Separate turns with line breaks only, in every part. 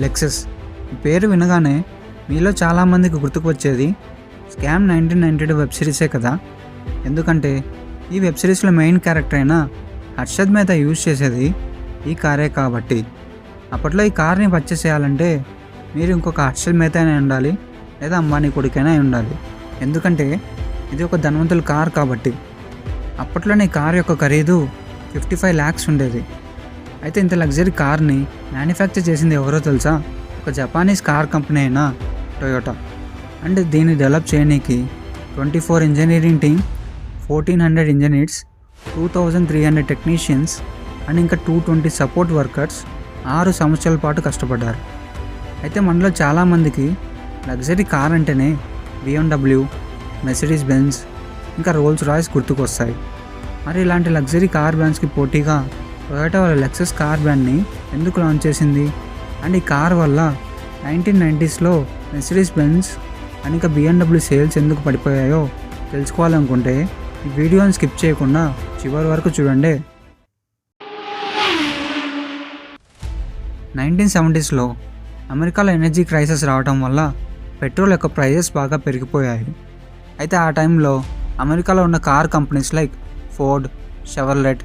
Lexus ఈ పేరు వినగానే మీలో చాలామందికి గుర్తుకు వచ్చేది స్కామ్ 1992 వెబ్ సిరీసే కదా. ఎందుకంటే ఈ వెబ్ సిరీస్లో మెయిన్ క్యారెక్టర్ అయిన హర్షద్ మెహతా యూజ్ చేసేది ఈ కారే కాబట్టి. అప్పట్లో ఈ కార్ని పర్చేస్ చేయాలంటే మీరు ఇంకొక హర్షద్ మెహతా అయినా ఉండాలి, లేదా అంబానీ కొడుకైనా ఉండాలి. ఎందుకంటే ఇది ఒక ధనవంతుల కార్ కాబట్టి. అప్పట్లోనే ఈ కార్ యొక్క ఖరీదు 55 lakhs ఉండేది. అయితే ఇంత లగ్జరీ కార్ని మ్యానుఫ్యాక్చర్ చేసింది ఎవరో తెలుసా? ఒక జపానీస్ కార్ కంపెనీ అయిన టొయోటా. అండ్ దీన్ని డెవలప్ చేయడానికి 24 engineering team, 1400 engineers, 2300 technicians and ఇంకా 220 సపోర్ట్ వర్కర్స్ 6 సంవత్సరాల పాటు కష్టపడ్డారు. అయితే మనలో చాలామందికి లగ్జరీ కార్ అంటేనే BMW, మెర్సిడీస్ బెంజ్, ఇంకా రోల్స్ రాయ్స్ గుర్తుకొస్తాయి. మరి ఇలాంటి లగ్జరీ కార్ బ్రాండ్స్కి పోటీగా టొయోటా వాళ్ళ లెక్సస్ కార్ బ్రాండ్ని ఎందుకు లాంచ్ చేసింది? అండ్ ఈ కార్ వల్ల 1990sలో మెర్సిడీస్ బెంజ్ అండ్ ఇంకా BMW సేల్స్ ఎందుకు పడిపోయాయో తెలుసుకోవాలనుకుంటే ఈ వీడియోని స్కిప్ చేయకుండా చివరి వరకు చూడండి. 1970sలో అమెరికాలో ఎనర్జీ క్రైసిస్ రావడం వల్ల పెట్రోల్ యొక్క ప్రైజెస్ బాగా పెరిగిపోయాయి. అయితే ఆ టైంలో అమెరికాలో ఉన్న car companies like Ford, Chevrolet,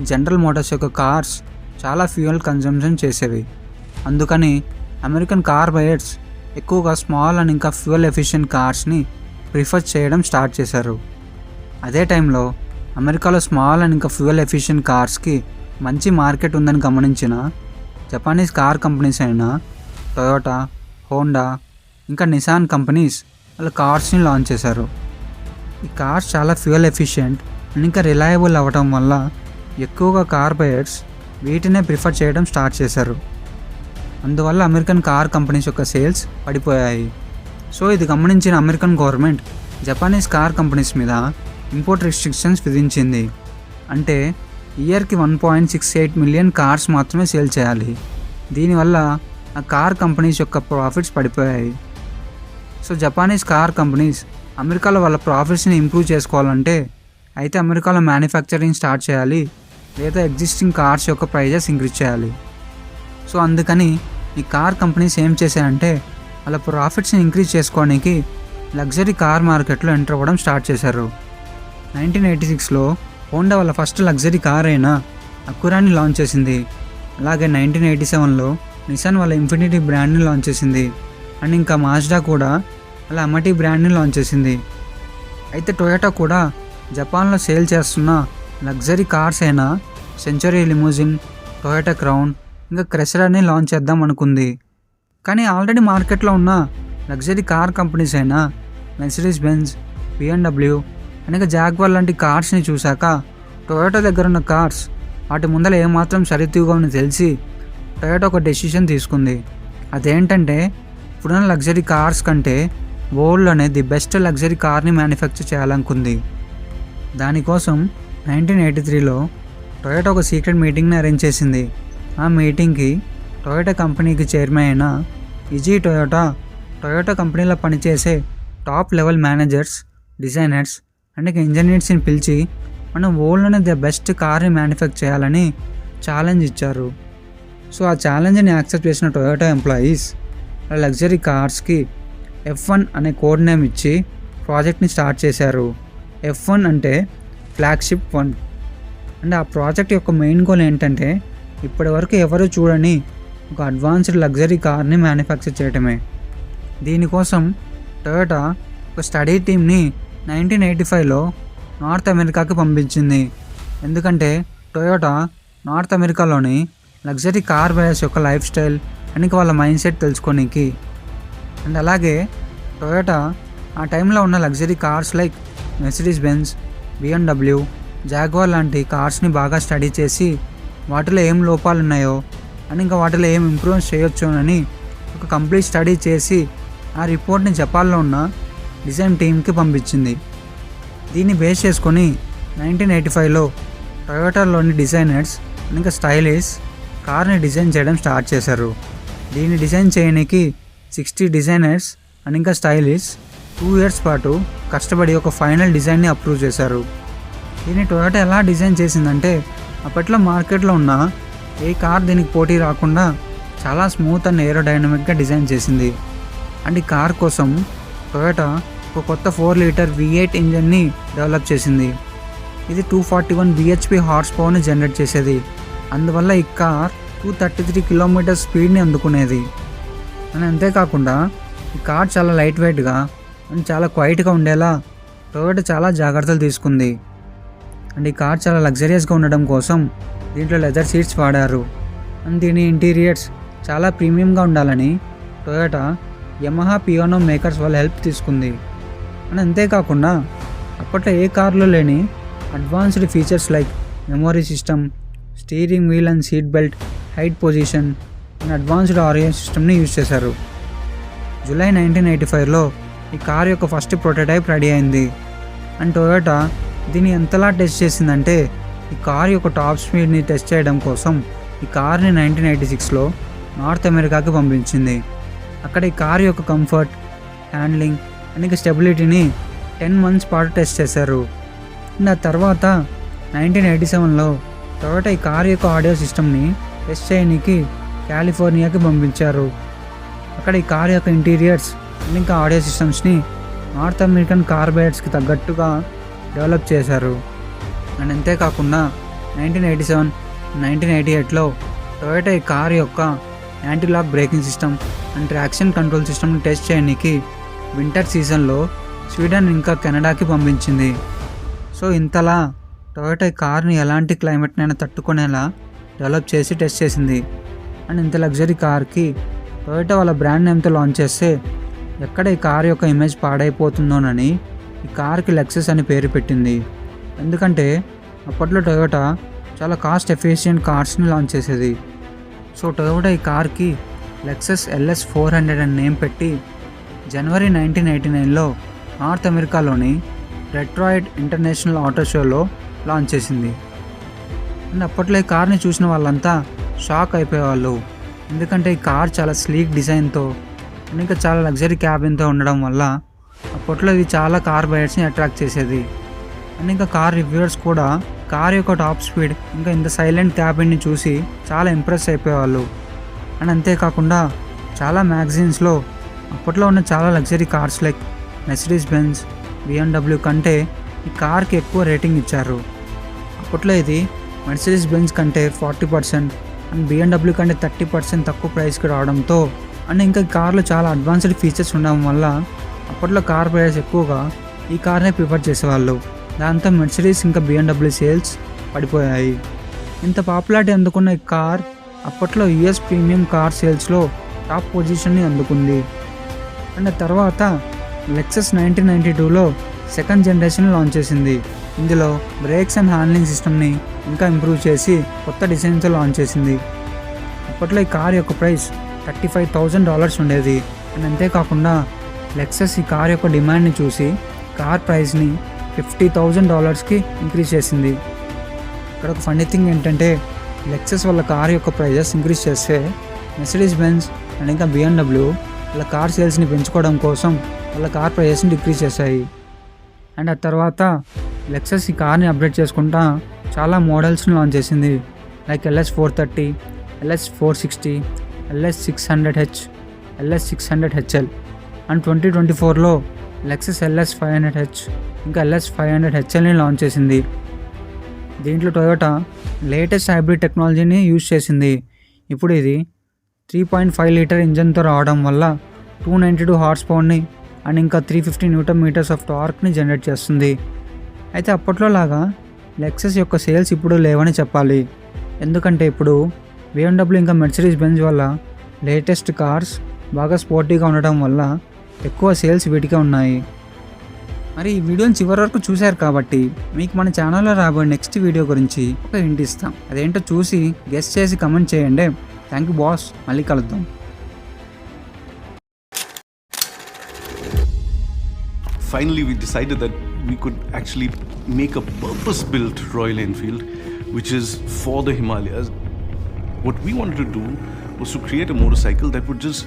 general Motors యొక్క కార్స్ చాలా ఫ్యూయల్ కన్జంప్షన్ చేసేవి. అందుకని అమెరికన్ కార్ బయర్స్ ఎక్కువగా స్మాల్ అండ్ ఇంకా ఫ్యూయల్ ఎఫిషియెంట్ కార్స్ని ప్రిఫర్ చేయడం స్టార్ట్ చేశారు. అదే టైంలో అమెరికాలో స్మాల్ అండ్ ఇంకా ఫ్యూయల్ ఎఫిషియెంట్ కార్స్కి మంచి మార్కెట్ ఉందని గమనించిన జపానీస్ కార్ కంపెనీస్ అయిన టొయోటా, హోండా, ఇంకా నిసాన్ కంపెనీస్ వాళ్ళ కార్స్ని లాంచ్ చేశారు. ఈ కార్స్ చాలా ఫ్యూయల్ ఎఫిషియెంట్ అండ్ ఇంకా రిలయబుల్ అవ్వడం వల్ల ఎక్కువగా కార్ బయర్స్ వీటినే ప్రిఫర్ చేయడం స్టార్ట్ చేశారు. అందువల్ల అమెరికన్ కార్ కంపెనీస్ యొక్క సేల్స్ పడిపోయాయి. సో ఇది గమనించిన American government Japanese car companies మీద ఇంపోర్ట్ రిస్ట్రిక్షన్స్ విధించింది. అంటే ఇయర్కి 1.68 మిలియన్ కార్స్ మాత్రమే సేల్ చేయాలి. దీనివల్ల ఆ కార్ కంపెనీస్ యొక్క ప్రాఫిట్స్ పడిపోయాయి. సో జపానీస్ కార్ కంపెనీస్ అమెరికాలో వాళ్ళ ప్రాఫిట్స్ని ఇంప్రూవ్ చేసుకోవాలంటే అయితే అమెరికాలో మ్యానుఫ్యాక్చరింగ్ స్టార్ట్ చేయాలి, లేదా ఎగ్జిస్టింగ్ కార్స్ యొక్క ప్రైజెస్ ఇంక్రీజ్ చేయాలి. సో అందుకని ఈ కార్ కంపెనీస్ ఏం చేశాయంటే వాళ్ళ ప్రాఫిట్స్ని ఇంక్రీజ్ చేసుకోవడానికి లగ్జరీ కార్ మార్కెట్లో ఎంటర్ అవ్వడం స్టార్ట్ చేశారు. 1986లో హోండా వాళ్ళ ఫస్ట్ లగ్జరీ కార్ అయిన అకురాని లాంచ్ చేసింది. అలాగే 1987లో నిసాన్ వాళ్ళ ఇన్ఫినిటీ బ్రాండ్ని లాంచ్ చేసింది. అండ్ ఇంకా మాజ్డా కూడా వాళ్ళ అమటి బ్రాండ్ని లాంచ్ చేసింది. అయితే టొయోటా కూడా జపాన్లో సేల్ చేస్తున్న లగ్జరీ కార్స్ అయిన సెంచరీ లిమోజిన్, టొయోటా క్రౌన్, ఇంకా క్రెసరాని లాంచ్ చేద్దాం అనుకుంది. కానీ ఆల్రెడీ మార్కెట్లో ఉన్న లగ్జరీ కార్ కంపెనీస్ అయిన మెర్సిడీస్ బెంజ్, BMW అనేక జాగ్వార్ లాంటి కార్స్ని చూశాక టొయోటా దగ్గర ఉన్న కార్స్ వాటి ముందర ఏమాత్రం సరితూగమని తెలిసి టొయోటా ఒక డెసిషన్ తీసుకుంది. అదేంటంటే ఇప్పుడున్న లగ్జరీ కార్స్ కంటే వరల్డ్లోనే ది బెస్ట్ లగ్జరీ కార్ని మ్యానుఫ్యాక్చర్ చేయాలనుకుంది. దానికోసం 1983లో టొయోటా ఒక సీక్రెట్ మీటింగ్ని అరేంజ్ చేసింది. ఆ మీటింగ్కి టొయోటా కంపెనీకి చైర్మన్ అయిన ఇజీ టొయోటా, టొయోటా కంపెనీలో పనిచేసే top level managers, designers and ఇంజనీర్స్ని పిలిచి మనం వరల్డ్లోనే ది బెస్ట్ కార్ని మ్యానుఫ్యాక్చర్ చేయాలని ఛాలెంజ్ ఇచ్చారు. సో ఆ ఛాలెంజ్ని యాక్సెప్ట్ చేసిన టొయోటా ఎంప్లాయీస్ ఆ లగ్జరీ కార్స్కి F1 అనే కోడ్ నేమ్ ఇచ్చి ప్రాజెక్ట్ని స్టార్ట్ చేశారు. F1 అంటే ఫ్లాగ్షిప్ 1. అండ్ ఆ ప్రాజెక్ట్ యొక్క మెయిన్ గోల్ ఏంటంటే ఇప్పటి వరకు ఎవరు చూడని ఒక అడ్వాన్స్డ్ లగ్జరీ కార్ని మ్యానుఫ్యాక్చర్ చేయటమే. దీనికోసం టొయోటా ఒక స్టడీ టీమ్ని 1985లో నార్త్ అమెరికాకి పంపించింది. ఎందుకంటే టొయోటా నార్త్ అమెరికాలోని లగ్జరీ కార్ బయర్స్ యొక్క లైఫ్ స్టైల్ అండ్ వాళ్ళ మైండ్ సెట్ తెలుసుకోనికి. అండ్ అలాగే టొయోటా ఆ టైంలో ఉన్న luxury cars like Mercedes Benz, BMW, jaguar లాంటి కార్స్ని బాగా స్టడీ చేసి వాటిలో ఏం లోపాలు ఉన్నాయో అండ్ ఇంకా వాటిలో ఏం ఇంప్రూవ్ చేయొచ్చు అని ఒక కంప్లీట్ స్టడీ చేసి ఆ రిపోర్ట్ని జపాన్లో ఉన్న డిజైన్ టీమ్కి పంపించింది. దీన్ని బేస్ చేసుకొని 1985లో టొయోటాలోని డిజైనర్స్ అండ్ ఇంకా స్టైలిస్ట్ కార్ని డిజైన్ చేయడం స్టార్ట్ చేశారు. దీన్ని డిజైన్ చేయడానికి 60 డిజైనర్స్ అండ్ ఇంకా స్టైలిస్ట్ 2 years పాటు కష్టపడి ఒక ఫైనల్ డిజైన్ని అప్రూవ్ చేశారు. దీన్ని టొయోటా ఎలా డిజైన్ చేసిందంటే అప్పట్లో మార్కెట్లో ఉన్న ఏ కార్ దీనికి పోటీ రాకుండా చాలా స్మూత్ అండ్ ఏరోడైనమిక్గా డిజైన్ చేసింది. అండ్ ఈ కార్ కోసం టొయోటా ఒక కొత్త 4 లీటర్ V8 ఇంజన్ని డెవలప్ చేసింది. ఇది 241 bhp హార్స్ పవర్ని జనరేట్ చేసేది. అందువల్ల ఈ కార్ 233 కిలోమీటర్ స్పీడ్ని అందుకునేది. అండ్ అంతేకాకుండా ఈ కార్ చాలా లైట్ వెయిట్గా అండ్ చాలా క్వైట్గా ఉండేలా టొయోటా చాలా జాగ్రత్తలు తీసుకుంది. అండ్ ఈ కార్ చాలా లగ్జరియస్గా ఉండడం కోసం దీంట్లో లెదర్ సీట్స్ వాడారు. అండ్ దీని ఇంటీరియర్స్ చాలా ప్రీమియంగా ఉండాలని టొయోటా యమహా పియానో మేకర్స్ వాళ్ళ హెల్ప్ తీసుకుంది. అండ్ అంతేకాకుండా అప్పట్లో ఏ కార్లో లేని advanced features like memory system, steering wheel and seat belt, height position and advanced audio సిస్టమ్ని యూజ్ చేశారు. జూలై 1985లో ఈ కార్ యొక్క ఫస్ట్ ప్రోటోటైప్ రెడీ అయింది. అండ్ టొయోటా దీన్ని ఎంతలా టెస్ట్ చేసిందంటే ఈ కార్ యొక్క టాప్ స్పీడ్ని టెస్ట్ చేయడం కోసం ఈ కార్ని 1986లో నార్త్ అమెరికాకి పంపించింది. అక్కడ ఈ కార్ యొక్క కంఫర్ట్, హ్యాండ్లింగ్ అండ్ ఇంకా స్టెబిలిటీని 10 months పాటు టెస్ట్ చేశారు. అండ్ ఆ తర్వాత 1987లో టొయోటా ఈ కార్ యొక్క ఆడియో సిస్టమ్ని టెస్ట్ చేయడానికి కాలిఫోర్నియాకి పంపించారు. అక్కడ ఈ కార్ యొక్క ఇంటీరియర్స్ అండ్ ఇంకా ఆడియో సిస్టమ్స్ని నార్త్ అమెరికన్ కార్ బయర్స్కి తగ్గట్టుగా డెవలప్ చేశారు. అండ్ అంతేకాకుండా 1987, 1988లో టొయోటా ఈ కార్ యొక్క anti lock braking system and traction control సిస్టమ్ని టెస్ట్ చేయడానికి వింటర్ సీజన్లో స్వీడన్ ఇంకా కెనడాకి పంపించింది. సో ఇంతలా టొయోటా ఈ కార్ని ఎలాంటి క్లైమేట్నైనా తట్టుకునేలా డెవలప్ చేసి టెస్ట్ చేసింది. అండ్ ఇంత లగ్జరీ కార్కి టొయోటా వాళ్ళ బ్రాండ్ నేమ్తో లాంచ్ చేస్తే ఎక్కడ ఈ కార్ యొక్క ఇమేజ్ పాడైపోతుందోనని ఈ కార్కి లెక్సస్ అని పేరు పెట్టింది. ఎందుకంటే అప్పట్లో టొయోటా చాలా కాస్ట్ ఎఫిషియెంట్ కార్స్ని లాంచ్ చేసేది. సో టొయోటా ఈ కార్కి లెక్సస్ LS400 అని నేమ్ పెట్టి జనవరి 1989లో నార్త్ అమెరికాలోని డెట్రాయిట్ ఇంటర్నేషనల్ ఆటో షోలో లాంచ్ చేసింది. అండ్ అప్పట్లో ఈ కార్ని చూసిన వాళ్ళంతా షాక్ అయిపోయేవాళ్ళు. ఎందుకంటే ఈ కార్ చాలా స్లీక్ డిజైన్తో అండ్ ఇంకా చాలా లగ్జరీ క్యాబిన్తో ఉండడం వల్ల అప్పట్లో ఇది చాలా కార్ బయర్స్ని అట్రాక్ట్ చేసేది. అండ్ ఇంకా కార్ రివ్యూవర్స్ కూడా కార్ యొక్క టాప్ స్పీడ్ ఇంకా ఇంత సైలెంట్ క్యాబిన్ని చూసి చాలా ఇంప్రెస్ అయిపోయేవాళ్ళు. అండ్ అంతేకాకుండా చాలా మ్యాగజైన్స్లో అప్పట్లో ఉన్న చాలా luxury cars like Mercedes Benz, BMW కంటే ఈ కార్కి ఎక్కువ రేటింగ్ ఇచ్చారు. అప్పట్లో ఇది మెర్సిడీస్ బెంజ్ కంటే 40% అండ్ BMW కంటే 30% తక్కువ ప్రైస్కి రావడంతో అండ్ ఇంకా ఈ కార్లో చాలా అడ్వాన్స్డ్ ఫీచర్స్ ఉండడం వల్ల అప్పట్లో కార్ బయర్స్ ఎక్కువగా ఈ కార్నే ప్రిఫర్ చేసేవాళ్ళు. దాంతో మెర్సిడీస్ ఇంకా BMW సేల్స్ పడిపోయాయి. ఇంత పాపులారిటీ అందుకున్న ఈ కార్ అప్పట్లో US ప్రీమియం కార్ సేల్స్లో టాప్ పొజిషన్ని అందుకుంది. అండ్ తర్వాత లెక్సస్ 1992లో సెకండ్ జనరేషన్ లాంచ్ చేసింది. ఇందులో బ్రేక్స్ అండ్ హ్యాండ్లింగ్ సిస్టమ్ని ఇంకా ఇంప్రూవ్ చేసి కొత్త డిజైన్తో లాంచ్ చేసింది. అప్పట్లో ఈ కార్ యొక్క ప్రైస్ $35,000 ఉండేది. అండ్ అంతేకాకుండా లెక్సస్ ఈ కార్ యొక్క డిమాండ్ని చూసి కార్ ప్రైస్ని $50,000కి ఇంక్రీజ్ చేసింది. ఇక్కడ ఒక ఫన్నీ థింగ్ ఏంటంటే లెక్సస్ వాళ్ళ కార్ యొక్క ప్రైజెస్ ఇంక్రీజ్ చేస్తే మెర్సిడీస్ బెంజ్ అండ్ ఇంకా BMW వాళ్ళ కార్ సేల్స్ని పెంచుకోవడం కోసం వాళ్ళ కార్ ప్రైజెస్ని డిక్రీజ్ చేశాయి. అండ్ ఆ తర్వాత లెక్సస్ ఈ కార్ని అప్డేట్ చేసుకుంటా చాలా మోడల్స్ని లాంచ్ చేసింది. Like LS430, LS460, LS600H, LS600HL. And 2024లో లెక్సస్ LS500H ఇంకా LS500HLని లాంచ్ చేసింది. దీంట్లో టొయోటా లేటెస్ట్ హైబ్రిడ్ టెక్నాలజీని యూజ్ చేసింది. ఇప్పుడు ఇది 3.5 లీటర్ ఇంజన్తో రావడం వల్ల 292 హార్స్ పవర్ని అండ్ ఇంకా 350 Nm ఆఫ్ టార్క్ని జనరేట్ చేస్తుంది. అయితే అప్పట్లో లాగా లెక్సస్ యొక్క సేల్స్ ఇప్పుడు లేవని చెప్పాలి. ఎందుకంటే ఇప్పుడు BMW ఇంకా మెర్సిడీస్ బెంజ్ వల్ల లేటెస్ట్ కార్స్ బాగా స్పోర్టీగా ఉండడం వల్ల ఎక్కువ సేల్స్ వీటికే ఉన్నాయి. మరి ఈ వీడియోని చివరి వరకు చూశారు కాబట్టి మీకు మన ఛానల్లో రాబోయే నెక్స్ట్ వీడియో గురించి ఒక హింట్ ఇస్తాం. అదేంటో చూసి గెస్ చేసి కమెంట్ చేయండి. థ్యాంక్ యూ బాస్, మళ్ళీ కలుద్దాం.
Finally, we decided that we could actually make a purpose-built Royal Enfield, which is for the Himalayas. What we wanted to do was to create a motorcycle that would just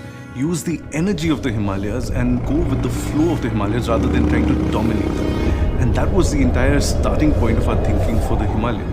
use the energy of the Himalayas and go with the flow of the Himalayas rather than trying to dominate them. And that was the entire starting point of our thinking for the Himalayan.